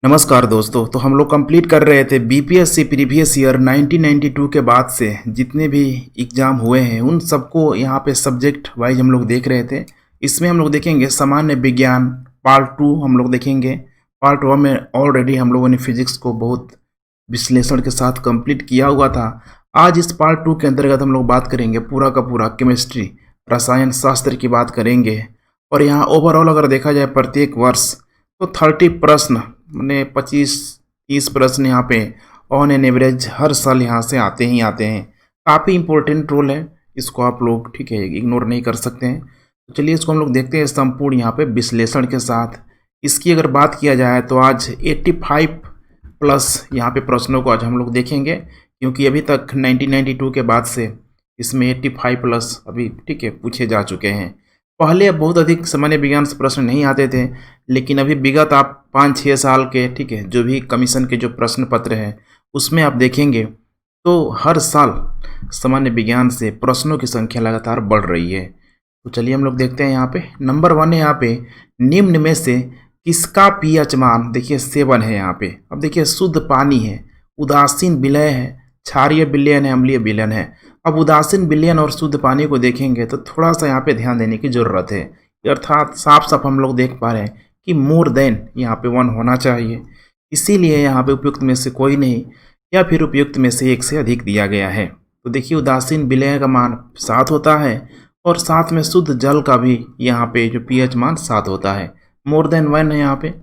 नमस्कार दोस्तों। तो हम लोग कंप्लीट कर रहे थे बीपीएससी प्रीवियस ईयर 1992 के बाद से जितने भी एग्ज़ाम हुए हैं उन सबको यहाँ पे सब्जेक्ट वाइज हम लोग देख रहे थे। इसमें हम लोग देखेंगे सामान्य विज्ञान पार्ट 2 हम लोग देखेंगे। पार्ट 1 में ऑलरेडी हम लोगों ने फिजिक्स को बहुत विश्लेषण के साथ कंप्लीट किया हुआ था। आज इस पार्ट 2 के अंतर्गत हम लोग बात करेंगे पूरा का पूरा केमिस्ट्री रसायन शास्त्र की बात करेंगे। और यहाँ ओवरऑल अगर देखा जाए प्रत्येक वर्ष तो 30 प्रश्न मैंने 25-30 प्रश्न यहाँ पे ऑन एन एवरेज हर साल यहाँ से आते ही आते हैं। काफ़ी इंपॉर्टेंट रोल है, इसको आप लोग ठीक है इग्नोर नहीं कर सकते हैं। तो चलिए इसको हम लोग देखते हैं संपूर्ण यहाँ पे विश्लेषण के साथ। इसकी अगर बात किया जाए तो आज 85 प्लस यहाँ पे प्रश्नों को आज हम लोग देखेंगे, क्योंकि अभी तक 1992 के बाद से इसमें 85 प्लस अभी ठीक है पूछे जा चुके हैं। पहले बहुत अधिक सामान्य विज्ञान से प्रश्न नहीं आते थे, लेकिन अभी विगत आप 5-6 साल के ठीक है जो भी कमीशन के जो प्रश्न पत्र हैं उसमें आप देखेंगे तो हर साल सामान्य विज्ञान से प्रश्नों की संख्या लगातार बढ़ रही है। तो चलिए हम लोग देखते हैं। यहाँ पे नंबर 1 है, यहाँ पे निम्न में से किसका पीएच मान देखिए 7 है। यहाँ पे अब देखिए शुद्ध पानी है, उदासीन विलय है, क्षारीय विलयन है, अम्लीय विलयन है। अब उदासीन विलयन और शुद्ध पानी को देखेंगे तो थोड़ा सा यहाँ पे ध्यान देने की ज़रूरत है। अर्थात साफ साफ हम लोग देख पा रहे हैं कि मोर देन यहाँ पे 1 होना चाहिए, इसीलिए यहाँ पे उपयुक्त में से कोई नहीं या फिर उपयुक्त में से एक से अधिक दिया गया है। तो देखिए उदासीन विलय का मान 7 होता है और साथ में शुद्ध जल का भी यहाँ पे जो पीएच मान 7 होता है, मोर देन 1 है। यहाँ पे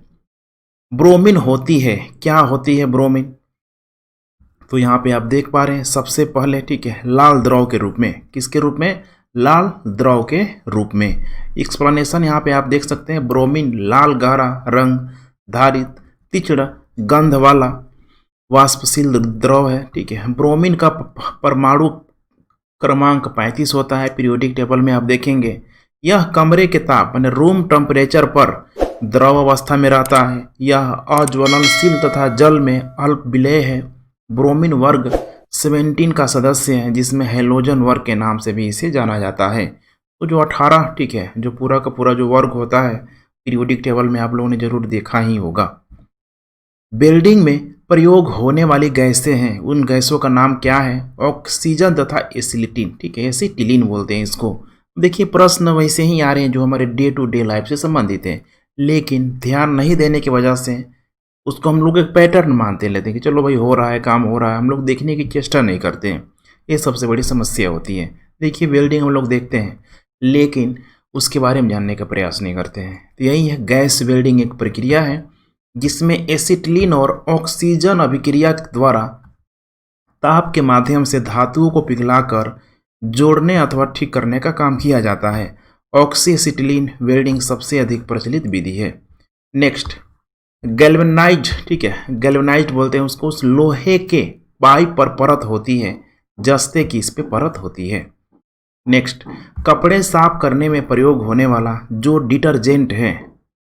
ब्रोमीन होती है, क्या होती है ब्रोमीन? तो यहाँ पे आप देख पा रहे हैं सबसे पहले ठीक है लाल द्रव के रूप में। किसके रूप में? लाल द्रव के रूप में। एक्सप्लेनेशन यहाँ पे आप देख सकते हैं, ब्रोमीन लाल गहरा रंग धारित तीक्ष्ण गंध वाला वाष्पशील द्रव है। ठीक है, ब्रोमीन का परमाणु क्रमांक 35 होता है। पीरियोडिक टेबल में आप देखेंगे यह कमरे के ताप यानी रूम टेम्परेचर पर द्रव अवस्था में रहता है। यह अज्वलनशील तथा जल में अल्प विलेय है। ब्रोमीन वर्ग 17 का सदस्य है, जिसमें हैलोजन वर्ग के नाम से भी इसे जाना जाता है। तो जो 18 ठीक है जो पूरा का पूरा जो वर्ग होता है पीरियोडिक टेबल में आप लोगों ने जरूर देखा ही होगा। बिल्डिंग में प्रयोग होने वाली गैसें हैं, उन गैसों का नाम क्या है? ऑक्सीजन तथा एसिटिलीन। ठीक है, एसिटिलीन बोलते हैं इसको। देखिए प्रश्न वैसे ही आ रहे हैं जो हमारे डे टू डे लाइफ से संबंधित हैं, लेकिन ध्यान नहीं देने की वजह से उसको हम लोग एक पैटर्न मानते लेते हैं कि चलो भाई हो रहा है, काम हो रहा है, हम लोग देखने की चेष्टा नहीं करते हैं। ये सबसे बड़ी समस्या होती है। देखिए बिल्डिंग हम लोग देखते हैं लेकिन उसके बारे में जानने का प्रयास नहीं करते हैं। तो यही है, गैस बिल्डिंग एक प्रक्रिया है जिसमें एसिटिलीन और ऑक्सीजन अभिक्रिया द्वारा ताप के माध्यम से धातुओं को पिघलाकर जोड़ने अथवा ठीक करने का काम किया जाता है। ऑक्सी एसिटिलीन वेल्डिंग सबसे अधिक प्रचलित विधि है। Next galvanized. ठीक है, गैल्वेनाइज्ड बोलते हैं उसको। उस लोहे के पाइप पर परत होती है, जस्ते की इस पे परत होती है। नेक्स्ट कपड़े साफ करने में प्रयोग होने वाला जो डिटर्जेंट है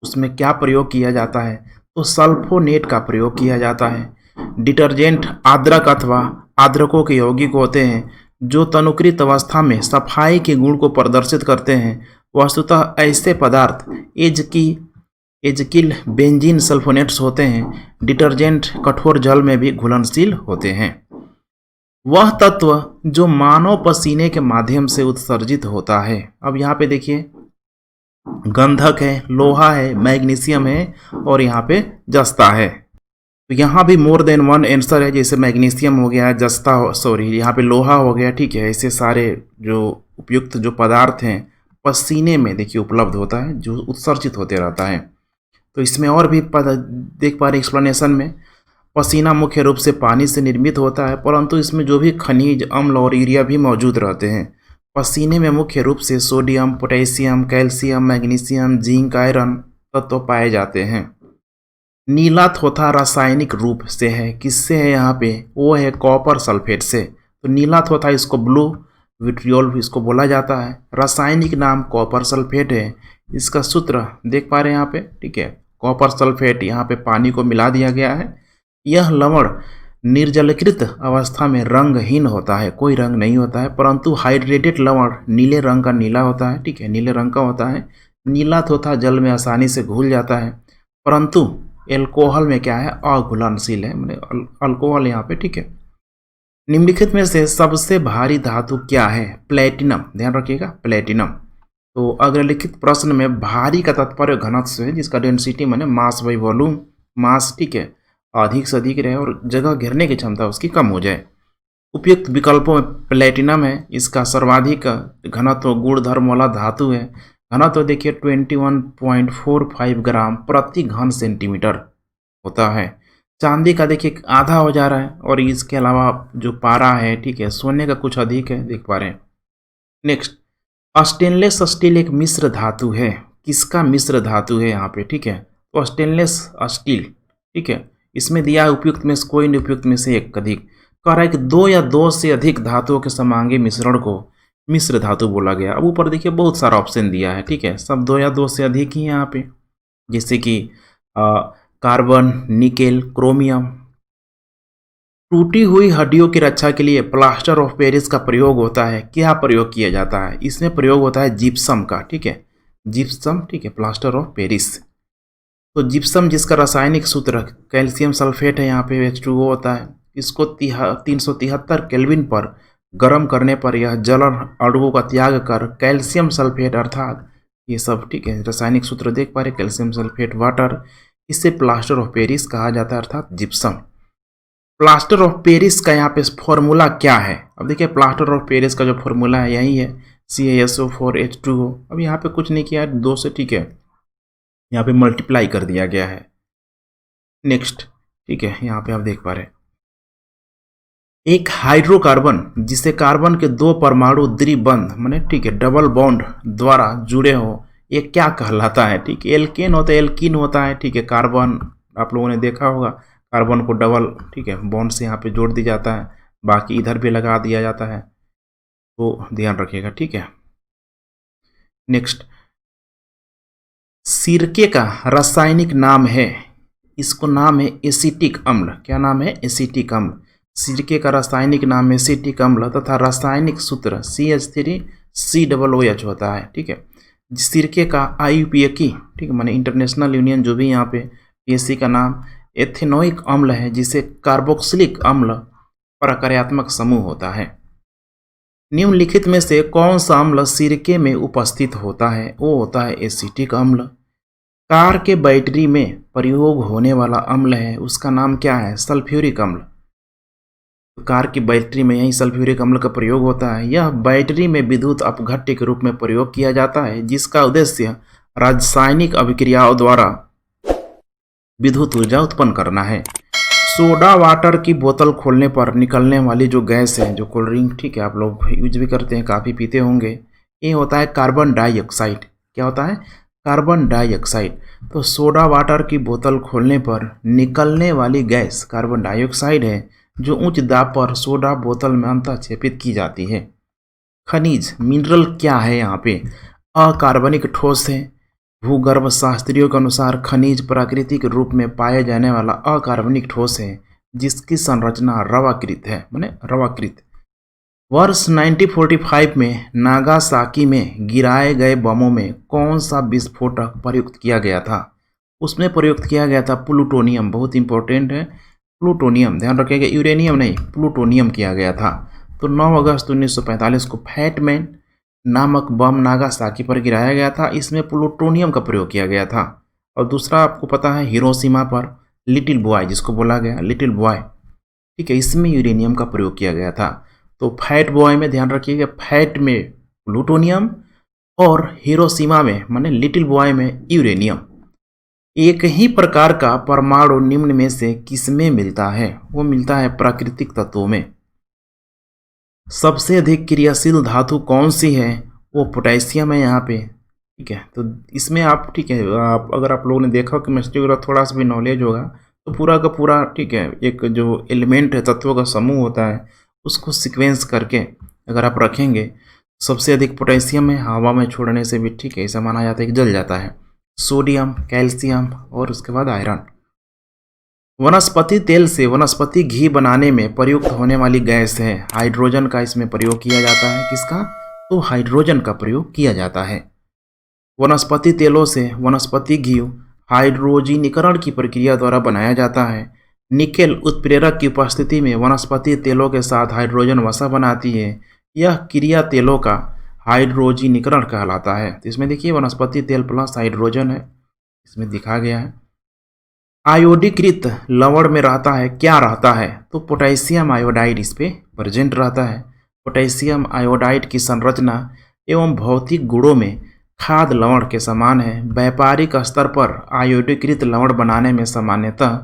उसमें क्या प्रयोग किया जाता है? तो सल्फोनेट का प्रयोग किया जाता है। डिटर्जेंट आर्द्रक अथवा आर्द्रकों के यौगिक होते हैं जो तनुकृत अवस्था में सफाई के गुण को प्रदर्शित करते हैं। वस्तुतः ऐसे पदार्थ एजकिल बेंजीन सल्फोनेट्स होते हैं। डिटर्जेंट कठोर जल में भी घुलनशील होते हैं। वह तत्व जो मानव पसीने के माध्यम से उत्सर्जित होता है। अब यहाँ पे देखिए गंधक है, लोहा है, मैग्नीशियम है और यहाँ पे जस्ता है। तो यहाँ भी मोर देन 1 आंसर है, जैसे मैग्नीशियम हो गया, जस्ता यहाँ पे लोहा हो गया। ठीक है, ऐसे सारे जो उपयुक्त जो पदार्थ हैं पसीने में देखिए उपलब्ध होता है जो उत्सर्जित होते रहता है। तो इसमें और भी देख पा रहे एक्सप्लेनेशन में, पसीना मुख्य रूप से पानी से निर्मित होता है, परंतु इसमें जो भी खनिज अम्ल और यूरिया भी मौजूद रहते हैं। पसीने में मुख्य रूप से sodium, potassium, calcium, magnesium, zinc, iron तत्व पाए जाते हैं। नीला थोथा रासायनिक रूप से है, किससे है? यहाँ पे वो है कॉपर सल्फेट से। तो नीला थोथा इसको ब्लू विट्रियोल इसको बोला जाता है। रासायनिक नाम कॉपर सल्फेट है। इसका सूत्र देख पा रहे हैं यहाँ पे। ठीक है, कॉपर सल्फेट यहाँ पे पानी को मिला दिया गया है। यह लवण निर्जलीकृत अवस्था में रंगहीन होता है, कोई रंग नहीं होता है, परंतु हाइड्रेटेड लवण नीले रंग का नीला होता है। ठीक है, नीले रंग का होता है। नीला थोथा जल में आसानी से घुल जाता है, परंतु एल्कोहल में क्या है, अघुलनशील है, मैंने अल्कोहल यहाँ पे, ठीक है। निम्नलिखित में से सबसे भारी धातु क्या है, प्लेटिनम, ध्यान रखिएगा प्लेटिनम। तो अग्रलिखित प्रश्न में भारी का तात्पर्य घनत्व से है, जिसका डेंसिटी माने मास बाई वॉल्यूम, मास, ठीक है, अधिक से अधिक रहे और जगह घेरने की क्षमता उसकी कम हो जाए। उपयुक्त विकल्पों में प्लेटिनम है, इसका सर्वाधिक घनत्व गुणधर्म वाला धातु है। घनत्व देखिए 21.45 ग्राम प्रति घन सेंटीमीटर होता है। चांदी का देखिए आधा हो जा रहा है, और इसके अलावा जो पारा है, ठीक है, सोने का कुछ अधिक है, देख पा रहे हैं। नेक्स्ट, स्टेनलेस स्टील एक मिश्र धातु है, किसका मिश्र धातु है यहाँ पे, ठीक है। तो स्टेनलेस स्टील, ठीक है, इसमें दिया उपयुक्त में से कोई नहीं, उपयुक्त में से एक अधिक। कह रहा है कि दो या दो से अधिक धातुओं के समांगी मिश्रण को मिश्र धातु बोला गया। अब ऊपर देखिए बहुत सारा ऑप्शन दिया है, ठीक है, सब दो या दो से अधिक ही यहाँ पे, जैसे कि कार्बन, निकेल, क्रोमियम। टूटी हुई हड्डियों की रक्षा के लिए प्लास्टर ऑफ पेरिस का प्रयोग होता है, क्या प्रयोग किया जाता है, इसमें प्रयोग होता है जिप्सम का, ठीक है, जिप्सम, ठीक है, प्लास्टर ऑफ पेरिस। तो जिप्सम जिसका रासायनिक सूत्र कैल्शियम सल्फेट है, यहाँ पे H2O होता है। इसको 373 केल्विन पर गर्म करने पर यह जलन अणुओं का त्याग कर कैल्शियम सल्फेट अर्थात ये सब, ठीक है, रासायनिक सूत्र देख पा रहे, कैल्शियम सल्फेट वाटर, इसे प्लास्टर ऑफ पेरिस कहा जाता है अर्थात जिप्सम। प्लास्टर ऑफ पेरिस का यहाँ पे फॉर्मूला क्या है, अब देखिए प्लास्टर ऑफ पेरिस का जो फॉर्मूला है यही है, CaSO4H2O। अब यहाँ पे कुछ नहीं किया, 2 से, ठीक है, यहाँ पे मल्टीप्लाई कर दिया गया है। नेक्स्ट, ठीक है, यहाँ पे आप देख पा रहे हैं एक हाइड्रोकार्बन जिसे कार्बन के 2 परमाणु द्विबंध माने, ठीक है, डबल बॉन्ड द्वारा जुड़े हो, ये क्या कहलाता है, ठीक है, एल्केन होता है, एल्कीन होता है, ठीक है। कार्बन आप लोगों ने देखा होगा, कार्बन को डबल, ठीक है, बॉन्ड से यहाँ पे जोड़ दिया जाता है, बाकी इधर भी लगा दिया जाता है, तो ध्यान रखिएगा, ठीक है। नेक्स्ट, सिरके का रासायनिक नाम है, इसको नाम है एसिटिक अम्ल, क्या नाम है, एसिटिक अम्ल। सिरके का रासायनिक नाम एसिटिक अम्ल तथा रासायनिक सूत्र CH3COOH होता है, ठीक है। सिरके का IUPAC, ठीक है, माने इंटरनेशनल यूनियन जो भी यहाँ पे PSC का नाम एथेनोइक अम्ल है, जिसे कार्बोक्सिलिक अम्ल प्रकार्यात्मक समूह होता है। निम्नलिखित में से कौन सा अम्ल सिरके में उपस्थित होता है, वो होता है एसिटिक अम्ल। कार के बैटरी में प्रयोग होने वाला अम्ल है, उसका नाम क्या है, सल्फ्यूरिक अम्ल। कार की बैटरी में यही सल्फ्यूरिक अम्ल का प्रयोग होता है। यह बैटरी में विद्युत अपघट्य के रूप में प्रयोग किया जाता है, जिसका उद्देश्य रासायनिक अभिक्रियाओं द्वारा विद्युत ऊर्जा उत्पन्न करना है। सोडा वाटर की बोतल खोलने पर निकलने वाली जो गैस है, जो कोल्ड ड्रिंक, ठीक है, आप लोग यूज भी करते हैं, काफ़ी पीते होंगे, ये होता है कार्बन डाइऑक्साइड। क्या होता है, कार्बन डाइऑक्साइड। तो सोडा वाटर की बोतल खोलने पर निकलने वाली गैस कार्बन डाइऑक्साइड है, जो उच्च दाब पर सोडा बोतल में अंतःक्षेपित की जाती है। खनिज, मिनरल क्या है यहाँ पे, अकार्बनिक ठोस है। भूगर्भ शास्त्रियों के अनुसार खनिज प्राकृतिक रूप में पाए जाने वाला अकार्बनिक ठोस है, जिसकी संरचना रवाकृत है, माने रवाकृत। वर्ष 1945 में नागासाकी में गिराए गए बमों में कौन सा विस्फोटक प्रयुक्त किया गया था, उसमें प्रयुक्त किया गया था प्लूटोनियम, बहुत इंपॉर्टेंट है प्लूटोनियम, ध्यान रखिएगा, यूरेनियम नहीं, प्लूटोनियम किया गया था। तो 9 अगस्त 1945 को फैटमैन नामक बम नागासाकी पर गिराया गया था, इसमें प्लूटोनियम का प्रयोग किया गया था। और दूसरा आपको पता है हिरोशिमा पर लिटिल बॉय, जिसको बोला गया लिटिल बॉय, ठीक है, इसमें यूरेनियम का प्रयोग किया गया था। तो फैट बॉय में ध्यान रखिएगा, फैट में प्लूटोनियम और हिरोशिमा में माने लिटिल बॉय में यूरेनियम। एक ही प्रकार का परमाणु निम्न में से किसमें मिलता है, वो मिलता है प्राकृतिक तत्वों में। सबसे अधिक क्रियाशील धातु कौन सी है, वो पोटेशियम है यहाँ पे, ठीक है। तो इसमें आप, ठीक है, अगर आप लोगों ने देखा केमिस्ट्री वगैरह थोड़ा सा भी नॉलेज होगा तो पूरा का पूरा, ठीक है, एक जो एलिमेंट है, तत्वों का समूह होता है, उसको सीक्वेंस करके अगर आप रखेंगे, सबसे अधिक पोटेशियम है, हवा में छोड़ने से भी, ठीक है, ऐसा माना जाता है कि जल जाता है। सोडियम, कैल्शियम और उसके बाद आयरन। वनस्पति तेल से वनस्पति घी बनाने में प्रयुक्त होने वाली गैस है हाइड्रोजन का, इसमें प्रयोग किया जाता है, किसका, तो हाइड्रोजन का प्रयोग किया जाता है। वनस्पति तेलों से वनस्पति घी हाइड्रोजीनीकरण की प्रक्रिया द्वारा बनाया जाता है। निकेल उत्प्रेरक की उपस्थिति में वनस्पति तेलों के साथ हाइड्रोजन वसा बनाती है। यह क्रिया तेलों का हाइड्रोजीनीकरण कहलाता है। तो इसमें देखिए वनस्पति तेल प्लस हाइड्रोजन है, इसमें दिखा गया है। आयोडीकृत लवण में रहता है, क्या रहता है? तो पोटेशियम आयोडाइड इस पे प्रेजेंट रहता है। पोटेशियम आयोडाइड की संरचना एवं भौतिक गुणों में खाद लवण के समान है। व्यापारिक स्तर पर आयोडीकृत लवण बनाने में सामान्यतः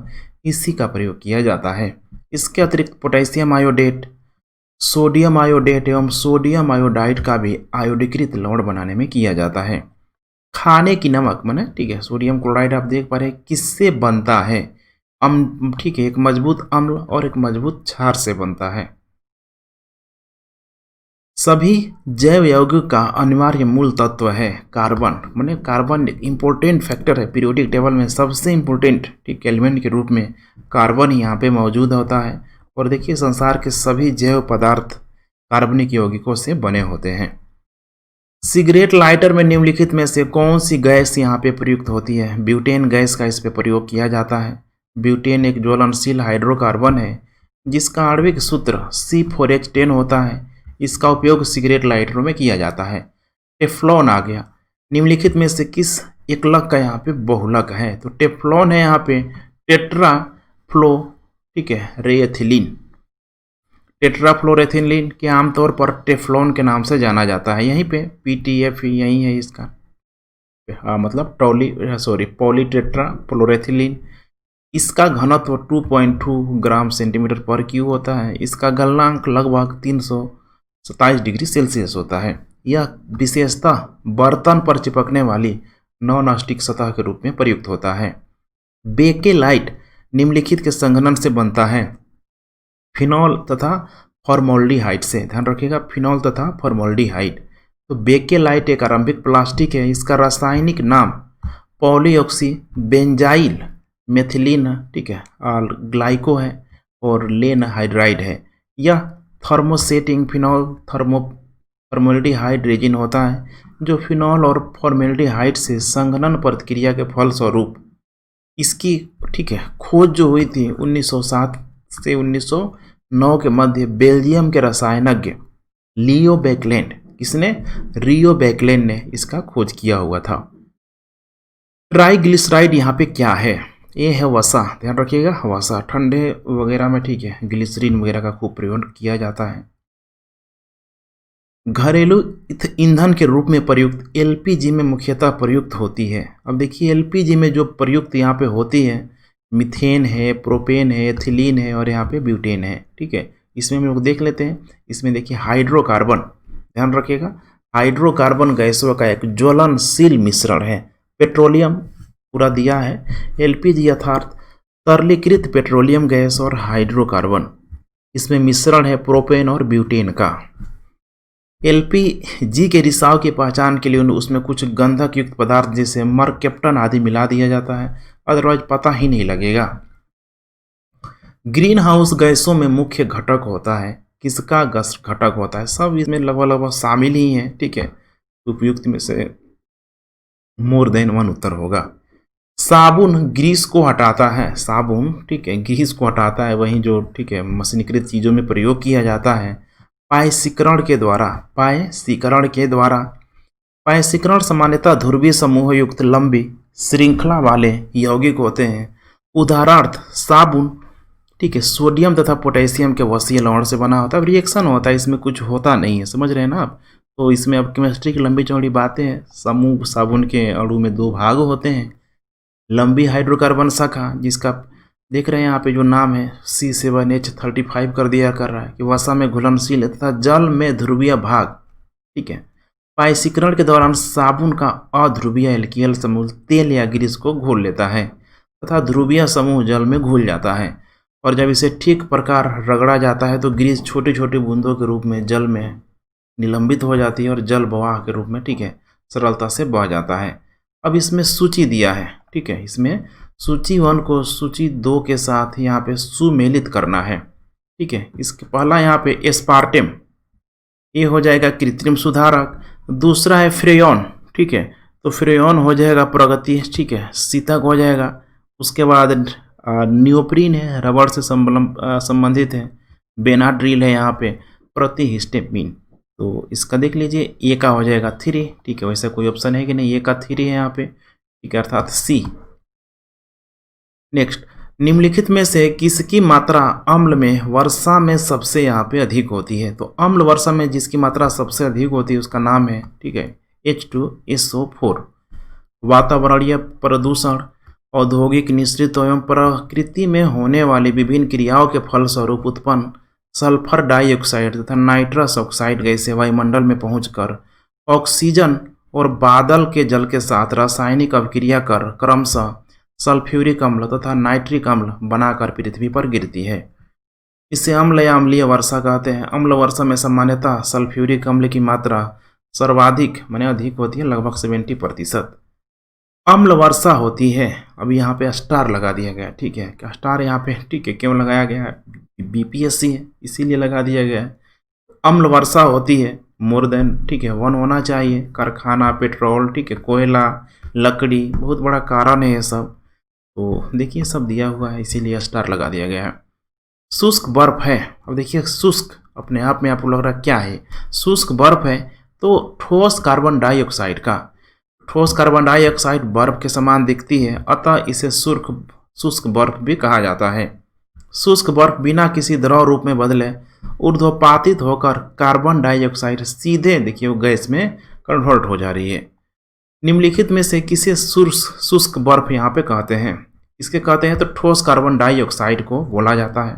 इसी का प्रयोग किया जाता है। इसके अतिरिक्त पोटेशियम आयोडेट, सोडियम आयोडेट एवं सोडियम आयोडाइड का भी आयोडीकृत लवण बनाने में किया जाता है। खाने की नमक माने ठीक है, सोडियम क्लोराइड आप देख पा रहे हैं किससे बनता है? ठीक है, एक मजबूत अम्ल और एक मजबूत क्षार से बनता है। सभी जैव यौगिक का अनिवार्य मूल तत्व है कार्बन, माने कार्बन एक इंपॉर्टेंट फैक्टर है पीरियोडिक टेबल में, सबसे इंपॉर्टेंट ठीक एलिमेंट के रूप में कार्बन यहाँ पे मौजूद होता है। और देखिए संसार के सभी जैव पदार्थ कार्बनिक यौगिकों से बने होते हैं। सिगरेट लाइटर में निम्नलिखित में से कौन सी गैस यहाँ पे प्रयुक्त होती है? ब्यूटेन गैस का इस पे प्रयोग किया जाता है। ब्यूटेन एक ज्वलनशील हाइड्रोकार्बन है जिसका आणविक सूत्र C4H10 होता है। इसका उपयोग सिगरेट लाइटरों में किया जाता है। टेफ्लॉन आ गया, निम्नलिखित में से किस एकलक का यहाँ पे बहुलक है? तो टेफ्लॉन है यहाँ पे टेट्राफ्लो ठीक है रेथिलीन। टेट्राफ्लोरेथिलीन के आमतौर पर टेफ्लॉन के नाम से जाना जाता है। यहीं पे PTF यही है इसका मतलब पॉलीटेट्राफ्लोरेथिलीन। इसका घनत्व 2.2 ग्राम सेंटीमीटर पर क्यूब होता है। इसका गलनांक लगभग 327 डिग्री सेल्सियस होता है। यह विशेषतः बर्तन पर चिपकने वाली नॉन स्टिक सतह के रूप में प्रयुक्त होता है। बेकेलाइट निम्नलिखित के संघनन से बनता है, फिनॉल तथा फॉर्मोल्डिहाइड से। ध्यान रखिएगा, फिनॉल तथा फॉर्मोल्डिहाइड। तो बेकेलाइट एक आरंभिक प्लास्टिक है। इसका रासायनिक नाम पॉलीऑक्सी बेंजाइल मेथिलीन ठीक है ग्लाइको है और लेन हाइड्राइड है। यह थर्मोसेटिंग फिनॉल फॉर्मोल्डिहाइड रेजिन होता है जो फिनॉल और फॉर्मोल्डिहाइड से संघनन प्रतिक्रिया के फलस्वरूप इसकी ठीक है खोज जो हुई थी 1907 से 1909 के मध्य बेल्जियम के रसायनज्ञ लियो बेकलैंड, किसने? रियो बेकलैंड ने इसका खोज किया हुआ था। ट्राइग्लिसराइड यहाँ पे क्या है? ये है वसा। ध्यान रखिएगा वसा, ठंडे वगैरह में ठीक है ग्लिसरीन वगैरह का खूब प्रयोग किया जाता है। घरेलू ईंधन के रूप में प्रयुक्त LPG में मुख्यतः प्रयुक्त होती है। अब देखिए LPG में जो प्रयुक्त यहाँ पे होती है मीथेन है, प्रोपेन है, एथिलीन है और यहाँ पे ब्यूटेन है। ठीक है, इसमें हम लोग देख लेते हैं। इसमें देखिए हाइड्रोकार्बन, ध्यान रखिएगा हाइड्रोकार्बन गैसों का एक ज्वलनशील मिश्रण है। पेट्रोलियम पूरा दिया है, LPG अर्थात तरलीकृत पेट्रोलियम गैस और हाइड्रोकार्बन, इसमें मिश्रण है प्रोपेन और ब्यूटेन का। LPG के रिसाव की पहचान के लिए उसमें कुछ गंधक युक्त पदार्थ जैसे मरकेप्टन आदि मिला दिया जाता है, अदरवाइज पता ही नहीं लगेगा। ग्रीन हाउस गैसों में मुख्य घटक होता है, किसका घटक होता है? सब इसमें लगभग शामिल ही हैं। ठीक है, उपयुक्त में से मोर देन वन उत्तर होगा। साबुन ग्रीस को हटाता है, साबुन ठीक है ग्रीस को हटाता है, वहीं जो ठीक है मशीनीकृत चीज़ों में प्रयोग किया जाता है पायसीकरण के द्वारा। पायसीकरण सामान्यतः ध्रुवीय समूह युक्त लंबी श्रृंखला वाले यौगिक होते हैं। उदाहरणार्थ साबुन ठीक है सोडियम तथा पोटेशियम के वसीय लवण से बना होता है। रिएक्शन होता है, इसमें कुछ होता नहीं है, समझ रहे हैं ना आप? तो इसमें अब केमिस्ट्री की लंबी चौड़ी बातें हैं। समूह साबुन के अणु में 2 भाग होते हैं। लंबी हाइड्रोकार्बन शाखा जिसका देख रहे हैं यहाँ पे जो नाम है C7H35 कर दिया कर रहा है कि वसा में घुलनशील तथा जल में ध्रुवीय भाग। ठीक है, पायसीकरण के दौरान साबुन का अध्रुवीय एल्कील समूह तेल या ग्रीस को घोल लेता है तथा ध्रुवीय समूह जल में घुल जाता है, और जब इसे ठीक प्रकार रगड़ा जाता है तो ग्रीस छोटी छोटी बूंदों के रूप में जल में निलंबित हो जाती है और जल प्रवाह के रूप में ठीक है सरलता से बह जाता है। अब इसमें सूची दिया है। ठीक है, इसमें सूची 1 को सूची 2 के साथ यहाँ पे सुमेलित करना है। ठीक है, इसके पहला यहाँ पे एस्पार्टेम, ये हो जाएगा कृत्रिम सुधारक। दूसरा है फ्रेयॉन, ठीक है तो फ्रेयॉन हो जाएगा प्रगति, ठीक है, सीतक हो जाएगा। उसके बाद नियोप्रीन है, रबड़ से संबंधित है। बेनाड्रिल है यहाँ पे, प्रतिहिस्टेमिन। तो इसका देख लीजिए, ए का हो जाएगा 3, ठीक है। वैसे कोई ऑप्शन है कि नहीं, ए का 3 है यहाँ पे, ठीक है, अर्थात सी। नेक्स्ट, निम्नलिखित में से किसकी मात्रा अम्ल में वर्षा में सबसे यहाँ पे अधिक होती है? तो अम्ल वर्षा में जिसकी मात्रा सबसे अधिक होती है उसका नाम है, ठीक है, H2SO4। वातावरणीय प्रदूषण, औद्योगिक निश्रित एवं प्रकृति में होने वाली विभिन्न क्रियाओं के फलस्वरूप उत्पन्न सल्फर डाइऑक्साइड तथा नाइट्रस ऑक्साइड गैसें वायुमंडल में पहुंचकर ऑक्सीजन और बादल के जल के साथ रासायनिक अभिक्रिया कर क्रमशः सल्फ्यूरिक अम्ल तथा नाइट्रिक अम्ल बनाकर पृथ्वी पर गिरती है। इसे अम्ल या अम्लीय वर्षा कहते हैं। अम्ल वर्षा में सामान्यतः सल्फ्यूरिक अम्ल की मात्रा सर्वाधिक माने अधिक होती है, लगभग 70%। अम्ल वर्षा होती है, अभी यहाँ पे स्टार लगा दिया गया है, ठीक है, स्टार यहाँ पे, ठीक है, क्यों लगाया गया है? बीपीएससी है इसीलिए लगा दिया गया है। अम्ल वर्षा होती है मोर देन, ठीक है, 1 होना चाहिए। कारखाना, पेट्रोल, ठीक है, कोयला, लकड़ी, बहुत बड़ा कारण है ये सब। तो देखिए सब दिया हुआ है, इसीलिए स्टार लगा दिया गया है। शुष्क बर्फ है, अब देखिए शुष्क अपने आप में आपको लग रहा है क्या है? शुष्क बर्फ है तो ठोस कार्बन डाइऑक्साइड का, ठोस कार्बन डाइऑक्साइड बर्फ के समान दिखती है, अतः इसे शुष्क बर्फ भी कहा जाता है। शुष्क बर्फ बिना किसी द्रव रूप में बदले ऊर्ध्वपातित होकर कार्बन डाइऑक्साइड सीधे देखिए गैस में कन्वर्ट हो जा रही है। निम्नलिखित में से किसे शुष्क बर्फ यहाँ पे कहते हैं? इसके कहते हैं तो ठोस कार्बन डाइऑक्साइड को बोला जाता है,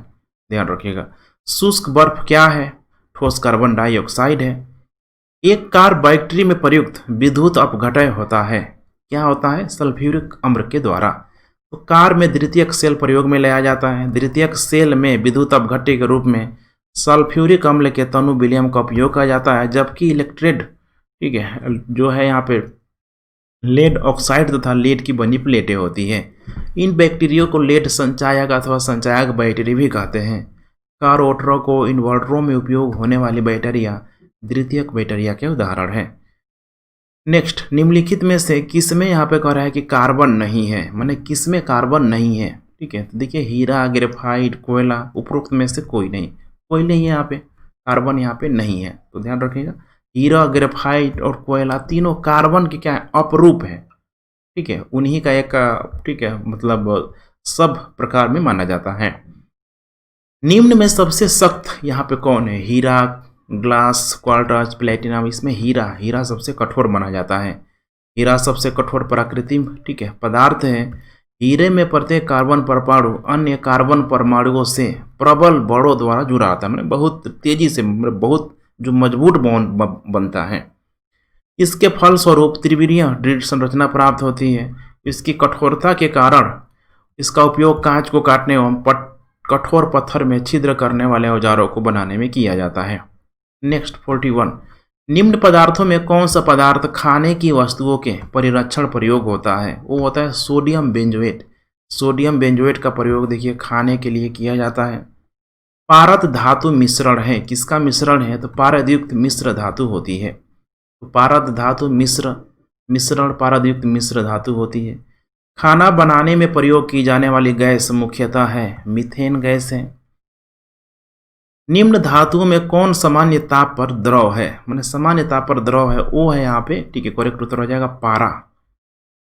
ध्यान रखिएगा। शुष्क बर्फ क्या है? ठोस कार्बन डाइऑक्साइड है। एक कार बैटरी में प्रयुक्त विद्युत अपघटय होता है, क्या होता है? सल्फ्यूरिक अम्ल के द्वारा। तो कार में द्वितीयक सेल प्रयोग में लाया जाता है। द्वितीयक सेल में विद्युत अपघट्य के रूप में सल्फ्यूरिक अम्ल के तनु विलियम का उपयोग किया जाता है, जबकि इलेक्ट्रेड, ठीक है, जो है यहाँ पे लेड ऑक्साइड तथा लेड की बनी प्लेटें होती हैं। इन बैक्टीरिया को लेड संचायक अथवा संचायक बैटरी भी कहते हैं। कार ऑटो को इन्वर्टरों में उपयोग होने वाली बैटरियाँ द्वितीयक बैटरिया के उदाहरण हैं। नेक्स्ट, निम्नलिखित में से किसमें यहाँ पे कह रहा है कि कार्बन नहीं है, माने किसमें कार्बन नहीं है, ठीक है। तो देखिए हीरा, ग्रेफाइट, कोयला, उपरोक्त में से कोई नहीं है यहाँ पे, कार्बन यहाँ पे नहीं है। तो ध्यान रखिएगा, हीरा, ग्रेफाइट और कोयला तीनों कार्बन के क्या है? अपरूप है, ठीक है, उन्हीं का एक, ठीक है, मतलब सब प्रकार में माना जाता है। निम्न में सबसे सख्त यहाँ पे कौन है? हीरा, ग्लास, क्वार्ट्ज, प्लेटिनम। इसमें हीरा सबसे कठोर माना जाता है। हीरा सबसे कठोर प्राकृतिक, ठीक है, पदार्थ है। हीरे में प्रत्येक कार्बन परमाणु अन्य कार्बन परमाणुओं से प्रबल बड़ों द्वारा जुड़ा होता है, मतलब बहुत तेजी से, मतलब बहुत जो मजबूत बॉन्ड बनता है। इसके फलस्वरूप त्रिविमीय दृढ़ संरचना प्राप्त होती है। इसकी कठोरता के कारण इसका उपयोग कांच को काटने एवं कठोर पत्थर में छिद्र करने वाले औजारों को बनाने में किया जाता है। नेक्स्ट 41, निम्न पदार्थों में कौन सा पदार्थ खाने की वस्तुओं के परिरक्षण प्रयोग होता है? वो होता है सोडियम बेंजोएट। सोडियम बेंजोएट का प्रयोग देखिए खाने के लिए किया जाता है। पारद धातु मिश्रण है, किसका मिश्रण है? तो पारदयुक्त मिश्र धातु होती है। तो पारद धातु मिश्रण पारदयुक्त मिश्र धातु होती है। खाना बनाने में प्रयोग की जाने वाली गैस मुख्यतः है मीथेन गैस है। निम्न धातुओं में कौन सामान्य ताप पर द्रव है? माने सामान्य ताप पर द्रव है, वो है यहाँ पे, ठीक है, करेक्ट उत्तर हो जाएगा पारा।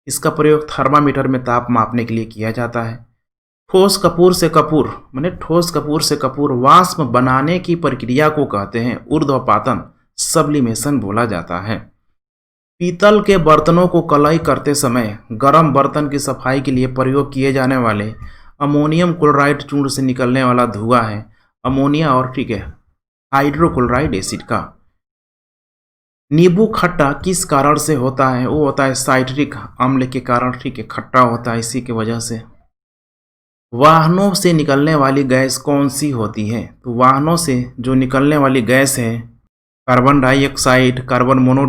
इसका प्रयोग थर्मामीटर में ताप मापने के लिए किया जाता है। ठोस कपूर से कपूर, माने ठोस कपूर से कपूर वाष्प बनाने की प्रक्रिया को कहते हैं ऊर्ध्वपातन, सब्लिमेशन बोला जाता है। पीतल के बर्तनों को कलाई करते समय गर्म बर्तन की सफाई के लिए प्रयोग किए जाने वाले अमोनियम क्लोराइड चूर्ण से निकलने वाला धुआं है अमोनिया और, ठीक है, हाइड्रोक्लोराइड एसिड का। नींबू खट्टा किस कारण से होता है? वो होता है साइट्रिक अम्ल के कारण, ठीक है, खट्टा होता है इसी की वजह से। वाहनों से निकलने वाली गैस कौन सी होती है? तो वाहनों से जो निकलने वाली गैस है कार्बन डाइऑक्साइड, कार्बन मोनो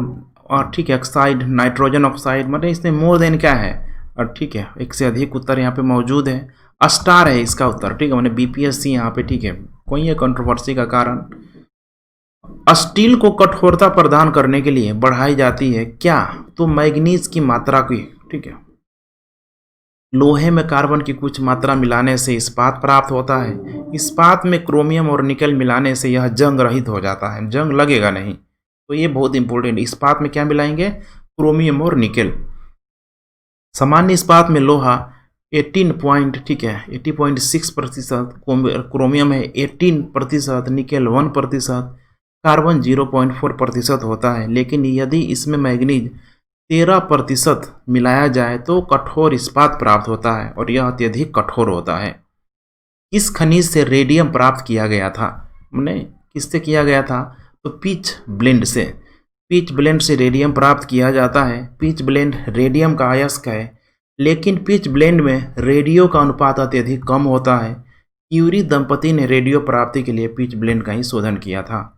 और, ठीक है, ऑक्साइड, नाइट्रोजन ऑक्साइड, मतलब इसमें मोर देन क्या है, और, ठीक है, एक से अधिक उत्तर यहाँ पे मौजूद है। स्टार है इसका उत्तर, ठीक है, मैंने बीपीएससी यहाँ पे, ठीक है, कोई है कंट्रोवर्सी का कारण। स्टील को कठोरता प्रदान करने के लिए बढ़ाई जाती है क्या? तो मैग्नीज की मात्रा की, ठीक है। लोहे में कार्बन की कुछ मात्रा मिलाने से इस्पात प्राप्त होता है। इस्पात में क्रोमियम और निकल मिलाने से यह जंग रहित हो जाता है, जंग लगेगा नहीं। तो ये बहुत इंपॉर्टेंट, इस्पात में क्या मिलाएंगे? क्रोमियम और निकल। सामान्य इस्पात में लोहा 80.6% क्रोमियम है 18%, निकेल 1%, कार्बन 0.4% होता है। लेकिन यदि इसमें मैग्नीज 13% मिलाया जाए तो कठोर इस्पात प्राप्त होता है और यह अत्यधिक कठोर होता है। किस खनिज से रेडियम प्राप्त किया गया था? हमने किससे किया गया था? तो पिच ब्लेंड से। पिच ब्लेंड से रेडियम प्राप्त किया जाता है। पिच ब्लेंड रेडियम का अयस्क है, लेकिन पिच ब्लेंड में रेडियो का अनुपात अत्यधिक कम होता है। क्यूरी दंपति ने रेडियो प्राप्ति के लिए पिच ब्लेंड का ही शोधन किया था।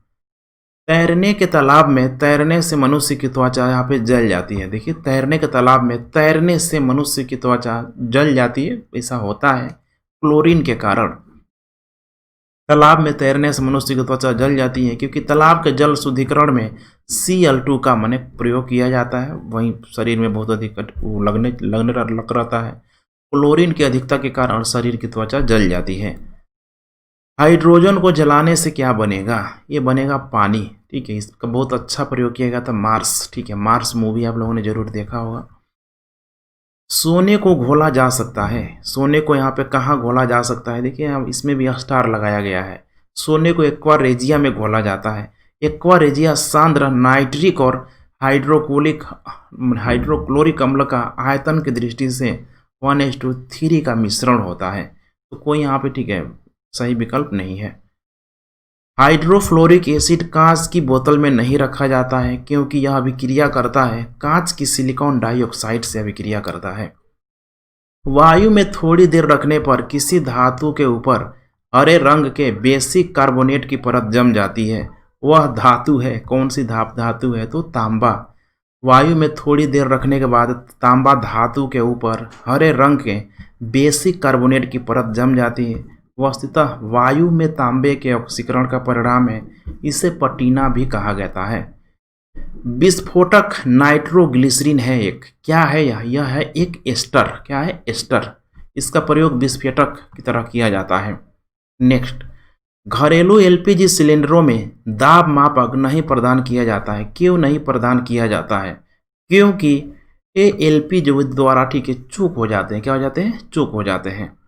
तैरने के तालाब में तैरने से मनुष्य की त्वचा यहाँ पे जल जाती है। देखिए, तैरने के तालाब में तैरने से मनुष्य की त्वचा जल जाती है, ऐसा होता है क्लोरीन के कारण। तालाब में तैरने से मनुष्य की त्वचा जल जाती है क्योंकि तालाब के जल शुद्धिकरण में Cl2 का माने प्रयोग किया जाता है, वहीं शरीर में बहुत अधिक लगने लग रहता है। क्लोरीन की अधिकता के कारण शरीर की त्वचा जल जाती है। हाइड्रोजन को जलाने से क्या बनेगा? ये बनेगा पानी, ठीक है। इसका बहुत अच्छा प्रयोग किया गया था मार्स, ठीक है। मार्स मूवी आप लोगों ने जरूर देखा होगा। सोने को घोला जा सकता है। सोने को यहाँ पे कहाँ घोला जा सकता है? देखिए, अब इसमें भी स्टार लगाया गया है। सोने को एक्वा रेजिया में घोला जाता है। एक्वा रेजिया सांद्र नाइट्रिक और हाइड्रोक्लोरिक अम्ल का आयतन की दृष्टि से 1:3 का मिश्रण होता है। तो कोई यहाँ पे, ठीक है, सही विकल्प नहीं है। हाइड्रोफ्लोरिक एसिड कांच की बोतल में नहीं रखा जाता है क्योंकि यह अभिक्रिया करता है कांच की सिलिकॉन डाइऑक्साइड से अभिक्रिया करता है। वायु में थोड़ी देर रखने पर किसी धातु के ऊपर हरे रंग के बेसिक कार्बोनेट की परत जम जाती है। वह धातु है कौन सी? धातु है तो तांबा। वायु में थोड़ी देर रखने के बाद तांबा धातु के ऊपर हरे रंग के बेसिक कार्बोनेट की परत जम जाती है। वस्तुतः वायु में तांबे के ऑक्सीकरण का परिणाम है। इसे पटीना भी कहा जाता है। विस्फोटक नाइट्रोग्लिसरीन है एक, क्या है यह? यह है एक एस्टर। क्या है? एस्टर। इसका प्रयोग विस्फोटक की तरह किया जाता है। नेक्स्ट, घरेलू एलपीजी सिलेंडरों में दाब मापक नहीं प्रदान किया जाता है। क्यों नहीं प्रदान किया जाता है? क्योंकि ये एलपीजी द्वारा, ठीक है, चूक हो जाते हैं। क्या हो जाते हैं? चूक हो जाते हैं।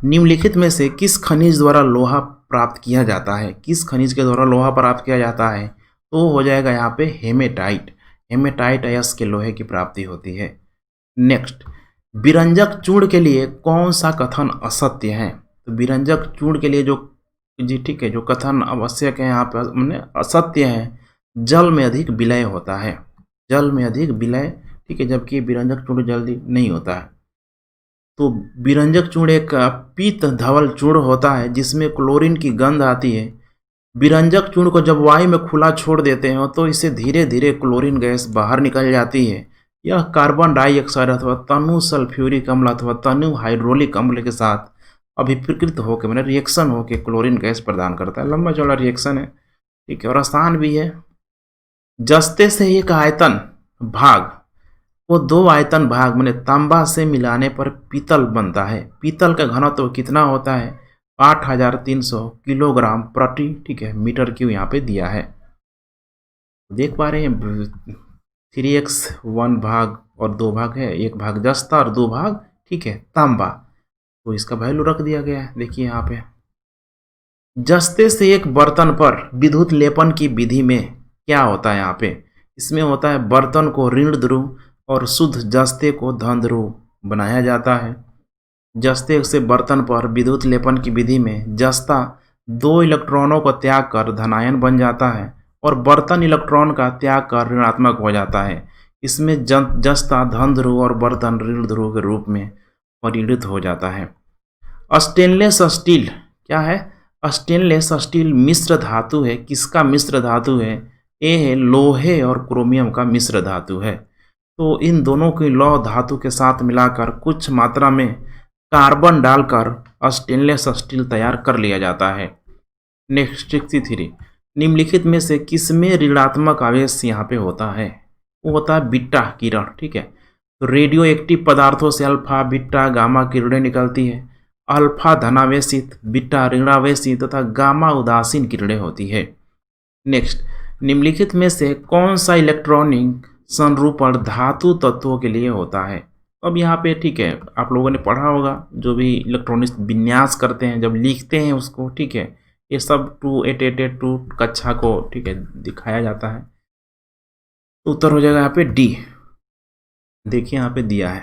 निम्नलिखित में से किस खनिज द्वारा लोहा प्राप्त किया जाता है? किस खनिज के द्वारा लोहा प्राप्त किया जाता है? तो हो जाएगा यहाँ पे हेमेटाइट। हेमेटाइट अयस्क के लोहे की प्राप्ति होती है। नेक्स्ट, विरंजक चूर्ण के लिए कौन सा कथन असत्य है? तो विरंजक चूर्ण के लिए जो, जी ठीक है, जो कथन आवश्यक है यहाँ पर मैंने असत्य है, जल में अधिक विलय होता है। जल में अधिक विलय, ठीक है, जबकि विरंजक चूर्ण जल्दी नहीं होता है। तो विरंजक चूर्ण एक पीत धवल चूर्ण होता है जिसमें क्लोरीन की गंध आती है। विरंजक चूर्ण को जब वायु में खुला छोड़ देते हैं तो इससे धीरे धीरे क्लोरीन गैस बाहर निकल जाती है। यह कार्बन डाइऑक्साइड अथवा तनु सल्फ्यूरिक अम्ल अथवा तनु हाइड्रोलिक अम्ल के साथ अभिप्रकृत होकर मैंने रिएक्शन होकर क्लोरीन गैस प्रदान करता है। लंबा चौड़ा रिएक्शन है, ठीक है, और आसान भी है। जस्ते से एक आयतन भाग वो दो आयतन भाग मैंने तांबा से मिलाने पर पीतल बनता है। पीतल का घनत्व तो कितना होता है? 8300 किलोग्राम प्रति, ठीक है, मीटर क्यूब यहाँ पे दिया है। देख पा रहे हैं 3x 1 भाग और 2 भाग है, 1 भाग जस्ता और 2 भाग, ठीक है, तांबा। तो इसका वैल्यू रख दिया गया है। देखिए यहाँ पे जस्ते से एक बर्तन पर विद्युत लेपन की विधि में क्या होता है? यहाँ पे इसमें होता है बर्तन को ऋण ध्रुव और शुद्ध जस्ते को धन ध्रुव बनाया जाता है। जस्ते से बर्तन पर विद्युत लेपन की विधि में जस्ता 2 इलेक्ट्रॉनों को त्याग कर धनायन बन जाता है और बर्तन इलेक्ट्रॉन का त्याग कर ऋणात्मक हो जाता है। इसमें जस्ता धन ध्रुव और बर्तन ऋण ध्रुव के रूप में परिणत हो जाता है। स्टेनलेस स्टील क्या है? स्टेनलेस स्टील मिश्र धातु है। किसका मिश्र धातु है? ये है लोहे और क्रोमियम का मिश्र धातु है। तो इन दोनों की लौह धातु के साथ मिलाकर कुछ मात्रा में कार्बन डालकर स्टेनलेस स्टील तैयार कर लिया जाता है। नेक्स्ट 63, निम्नलिखित में से किसमें ऋणात्मक आवेश यहाँ पे होता है? वो होता है बीटा किरण, ठीक है। तो रेडियो एक्टिव पदार्थों से अल्फा बीटा गामा किरणें निकलती है। अल्फा धनावेशित, बीटा ऋणावेशित तथा गामा उदासीन किरणें होती है। नेक्स्ट, निम्नलिखित में से कौन सा इलेक्ट्रॉनिक संरूपण धातु तत्वों के लिए होता है? अब यहाँ पे ठीक है, आप लोगों ने पढ़ा होगा, जो भी इलेक्ट्रॉनिक्स विन्यास करते हैं जब लिखते हैं उसको, ठीक है, ये सब 2882 कक्षा को, ठीक है, दिखाया जाता है। तो उत्तर हो जाएगा यहाँ पे डी। देखिए यहाँ पे दिया है,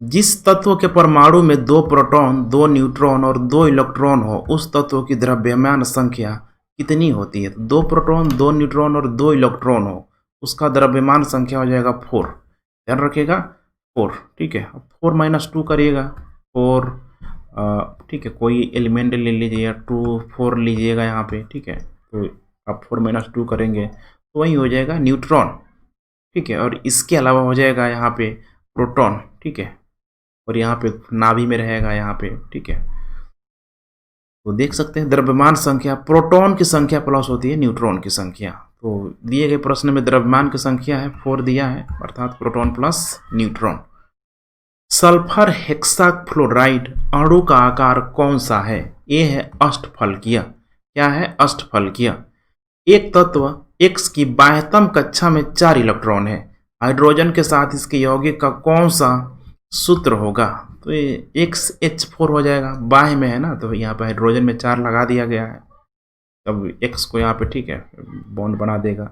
जिस तत्व के परमाणु में 2 प्रोटॉन 2 न्यूट्रॉन और 2 इलेक्ट्रॉन हो उस तत्व की द्रव्यमान संख्या कितनी होती है? तो 2 प्रोटॉन 2 न्यूट्रॉन और 2 इलेक्ट्रॉन हो, उसका द्रव्यमान संख्या हो जाएगा 4। ध्यान रखिएगा 4, ठीक है। 4 - 2 करिएगा, 4, ठीक है, कोई एलिमेंट ले लीजिए, 2 4 लीजिएगा यहाँ पे, ठीक है। तो आप 4 - 2 करेंगे तो वही हो जाएगा न्यूट्रॉन, ठीक है। और इसके अलावा हो जाएगा यहाँ पे प्रोटॉन, ठीक है, और यहाँ पे नाभि में रहेगा यहाँ पे, ठीक है। तो देख सकते हैं द्रव्यमान संख्या प्रोटॉन की संख्या प्लस होती है न्यूट्रॉन की संख्या। तो दिए गए प्रश्न में द्रव्यमान की संख्या है 4 दिया है, अर्थात proton plus neutron. Sulphur hexafluoride अणु का आकार कौन सा है? ये है अष्टफलकीय। क्या है? अष्टफलकीय। एक तत्व X की बाह्यतम कक्षा में 4 इलेक्ट्रॉन है, हाइड्रोजन के साथ इसके यौगिक का कौन सा सूत्र होगा? तो ये XH4 हो जाएगा, बाह्य में है ना, तो यहाँ पे हाइड्रोजन में 4 लगा दिया गया है, तब X को यहाँ पे, ठीक है, बॉन्ड बना देगा।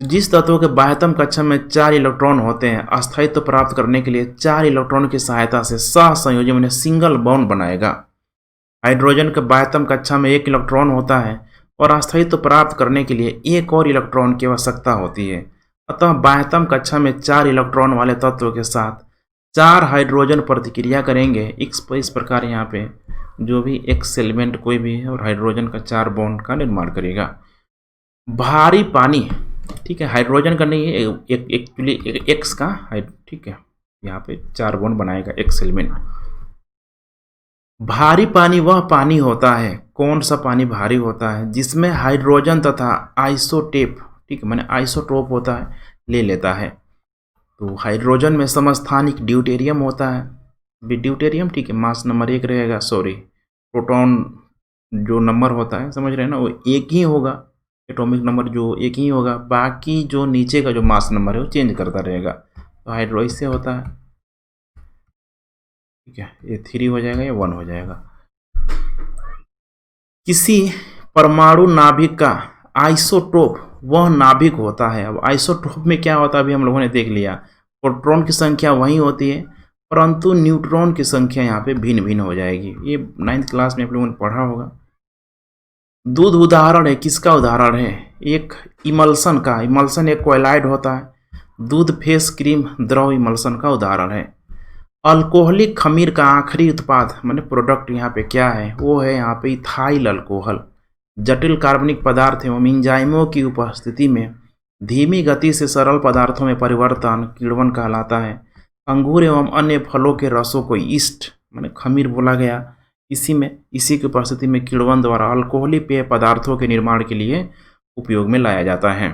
जिस तत्व के बाह्यतम कक्षा में 4 इलेक्ट्रॉन होते हैं, अस्थायित्व प्राप्त करने के लिए 4 इलेक्ट्रॉन की सहायता से सह संयोजन में सिंगल बॉन्ड बनाएगा। हाइड्रोजन के बाह्यतम कक्षा में 1 इलेक्ट्रॉन होता है और अस्थायित्व प्राप्त करने के लिए 1 और इलेक्ट्रॉन की आवश्यकता होती है। अतः बाह्यतम कक्षा में 4 इलेक्ट्रॉन वाले तत्व के साथ 4 हाइड्रोजन प्रतिक्रिया करेंगे। इस प्रकार यहाँ पे जो भी X एलिमेंट कोई भी है और हाइड्रोजन का 4 बॉन्ड का निर्माण करेगा। भारी पानी, ठीक है, हाइड्रोजन का नहीं है, एक्चुअली X का, ठीक है, यहाँ पे 4 बॉन्ड बनाएगा X एलिमेंट। भारी पानी वह पानी होता है, कौन सा पानी भारी होता है? जिसमें हाइड्रोजन तथा आइसोटेप, ठीक है, माने आइसोटोप होता है, ले लेता है। तो हाइड्रोजन में समस्थानिक ड्यूटेरियम होता है, ड्यूटेरियम, ठीक है, मास नंबर 1 रहेगा, सॉरी, प्रोटॉन जो नंबर होता है, समझ रहे हैं ना, वो 1 ही होगा, एटॉमिक नंबर जो 1 ही होगा, बाकी जो नीचे का जो मास नंबर है वो चेंज करता रहेगा। तो हाइड्रो इससे होता है, ठीक है, ये 3 हो जाएगा, ये 1 हो जाएगा। किसी परमाणु नाभिक का आइसोटोप वह नाभिक होता है। अब आइसोटोप में क्या होता है अभी हम लोगों ने देख लिया, प्रोटॉन की संख्या वही होती है, परंतु न्यूट्रॉन की संख्या यहाँ पे भिन्न भिन्न हो जाएगी। ये 9th क्लास में आप लोगों ने पढ़ा होगा। दूध उदाहरण है, किसका उदाहरण है? एक इमल्सन का। इमल्सन एक कोयलाइड होता है। दूध फेस क्रीम द्रव इमल्सन का उदाहरण है। अल्कोहलिक खमीर का आखिरी उत्पाद माने प्रोडक्ट यहाँ पे क्या है? वो है यहाँ पे इथाइल अल्कोहल। जटिल कार्बनिक पदार्थ एवं एंजाइमों की उपस्थिति में धीमी गति से सरल पदार्थों में परिवर्तन किण्वन कहलाता है। अंगूर एवं अन्य फलों के रसों को ईस्ट माने खमीर बोला गया। इसी की उपस्थिति में किण्वन द्वारा अल्कोहली पेय पदार्थों के निर्माण के लिए उपयोग में लाया जाता है।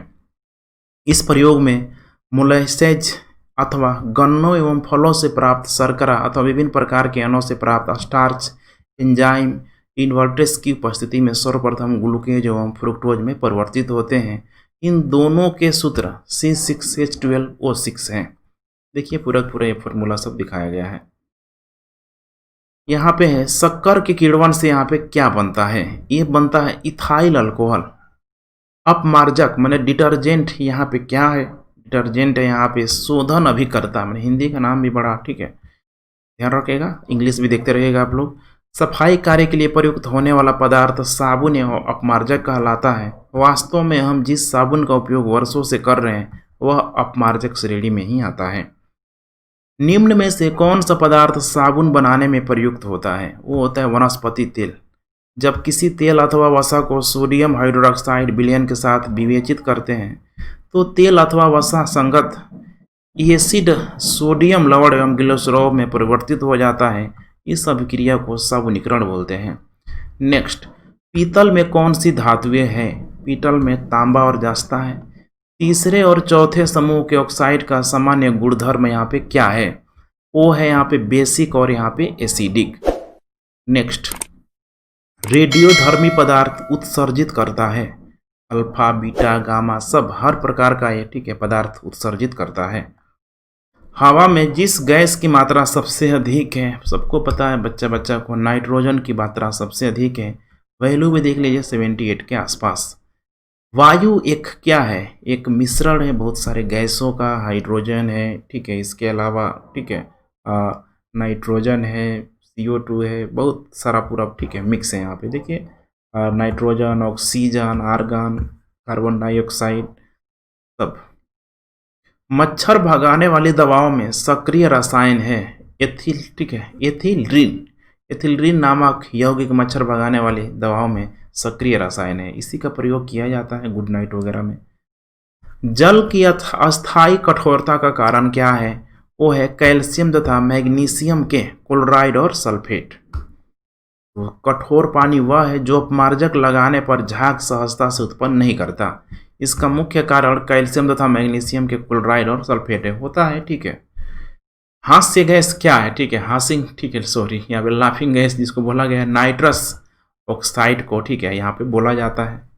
इस प्रयोग में मोलेसेज अथवा गन्नों एवं फलों से प्राप्त शर्करा अथवा विभिन्न प्रकार के अनों से प्राप्त स्टार्च एंजाइम इन्वर्टेस की उपस्थिति में सर्वप्रथम ग्लूकेज एवं फ्रुक्टोज में परिवर्तित होते हैं। इन दोनों के सूत्र C6H12O6 हैं। देखिए पूरा ये फॉर्मूला सब दिखाया गया है। यहाँ पे है शक्कर के किण्वन से यहाँ पे क्या बनता है? ये बनता है इथाइल अल्कोहल। अपमार्जक माने डिटर्जेंट यहाँ पे क्या है? डिटर्जेंट है यहाँ पे शोधन अभिकर्ता, मैंने हिंदी का नाम भी बड़ा, ठीक है, ध्यान रखिएगा, इंग्लिश भी देखते रहिएगा आप लोग। सफाई कार्य के लिए प्रयुक्त होने वाला पदार्थ साबुन एवं अपमार्जक कहलाता है। वास्तव में हम जिस साबुन का उपयोग वर्षों से कर रहे हैं वह अपमार्जक श्रेणी में ही आता है। निम्न में से कौन सा पदार्थ साबुन बनाने में प्रयुक्त होता है? वो होता है वनस्पति तेल। जब किसी तेल अथवा वसा को सोडियम हाइड्रोक्साइड विलयन के साथ विवेचित करते हैं तो तेल अथवा वसा संगत एसिड सोडियम लवण एवं ग्लिसरॉल में परिवर्तित हो जाता है। इस अभिक्रिया को साबुनीकरण बोलते हैं। नेक्स्ट, पीतल में कौन सी धातुएं हैं? पीतल में तांबा और जस्ता है। तीसरे और चौथे समूह के ऑक्साइड का सामान्य गुणधर्म यहाँ पे क्या है? वो है यहाँ पे बेसिक और यहाँ पे एसिडिक। नेक्स्ट, रेडियोधर्मी पदार्थ उत्सर्जित करता है। अल्फा, बीटा, गामा सब हर प्रकार का ये ठीक है पदार्थ उत्सर्जित करता है। हवा में जिस गैस की मात्रा सबसे अधिक है, सबको पता है बच्चा को, नाइट्रोजन की मात्रा सबसे अधिक है। वैल्यू भी देख लीजिए 78 के आसपास। वायु एक क्या है? एक मिश्रण है बहुत सारे गैसों का। हाइड्रोजन है, ठीक है, इसके अलावा ठीक है नाइट्रोजन है, CO2 है, बहुत सारा पूरा ठीक है मिक्स है यहाँ पे। देखिए nitrogen, oxygen, argon, carbon dioxide सब। मच्छर भगाने वाली दवाओं में सक्रिय रसायन है एथिल, ठीक है, एथिलरीन। एथिलरीन नामक यौगिक मच्छर भगाने वाली दवाओं में सक्रिय रसायन है। इसी का प्रयोग किया जाता है गुड नाइट वगैरह में। जल की अस्थायी कठोरता का कारण क्या है? वो है कैल्शियम तथा मैग्नीशियम के क्लोराइड और सल्फेट। तो कठोर पानी वह है जो अपमार्जक लगाने पर झाग सहजता से उत्पन्न नहीं करता। इसका मुख्य कारण कैल्शियम तथा मैग्नीशियम के क्लोराइड और सल्फेट होता है, ठीक है। हास्य गैस क्या है? ठीक है, हासिंग, ठीक है, सॉरी यहाँ पे लाफिंग गैस जिसको बोला गया है नाइट्रस ऑक्साइड को, ठीक है, यहाँ पे बोला जाता है।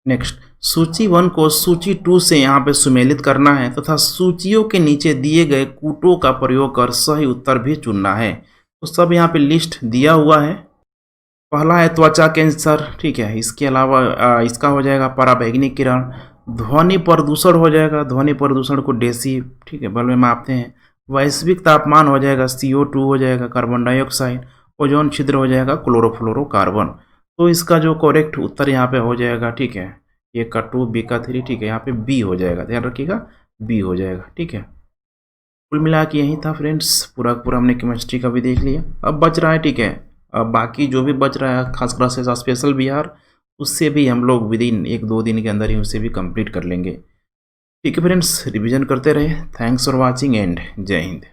नेक्स्ट, सूची 1 को सूची 2 से यहाँ पे सुमेलित करना है तथा सूचियों के नीचे दिए गए कूटों का प्रयोग कर सही उत्तर भी चुनना है। तो सब यहाँ पे लिस्ट दिया हुआ है। पहला है त्वचा कैंसर, ठीक है। इसके अलावा इसका हो जाएगा पराबैंगनी किरण। ध्वनि प्रदूषण हो जाएगा, ध्वनि प्रदूषण को डेसी, ठीक है, बल में मापते हैं। वैश्विक तापमान हो जाएगा CO2 हो जाएगा, कार्बन डाइऑक्साइड। ओजोन छिद्र हो जाएगा क्लोरोफ्लोरोकार्बन। तो इसका जो करेक्ट उत्तर यहाँ पे हो जाएगा, ठीक है, ए का 2, बी का 3, ठीक है, यहाँ पे बी हो जाएगा, ध्यान रखिएगा बी हो जाएगा, ठीक है। कुल मिला के यही था फ्रेंड्स, पूरा पूरा हमने केमिस्ट्री का भी देख लिया। अब बच रहा है, ठीक है, अब बाकी जो भी बच रहा है खास क्लासेस स्पेशल बिहार, उससे भी हम लोग विद इन 1-2 दिन के अंदर ही उसे भी कंप्लीट कर लेंगे। ठीक है फ्रेंड्स, रिवीजन करते रहे। थैंक्स फॉर वाचिंग एंड जय हिंद।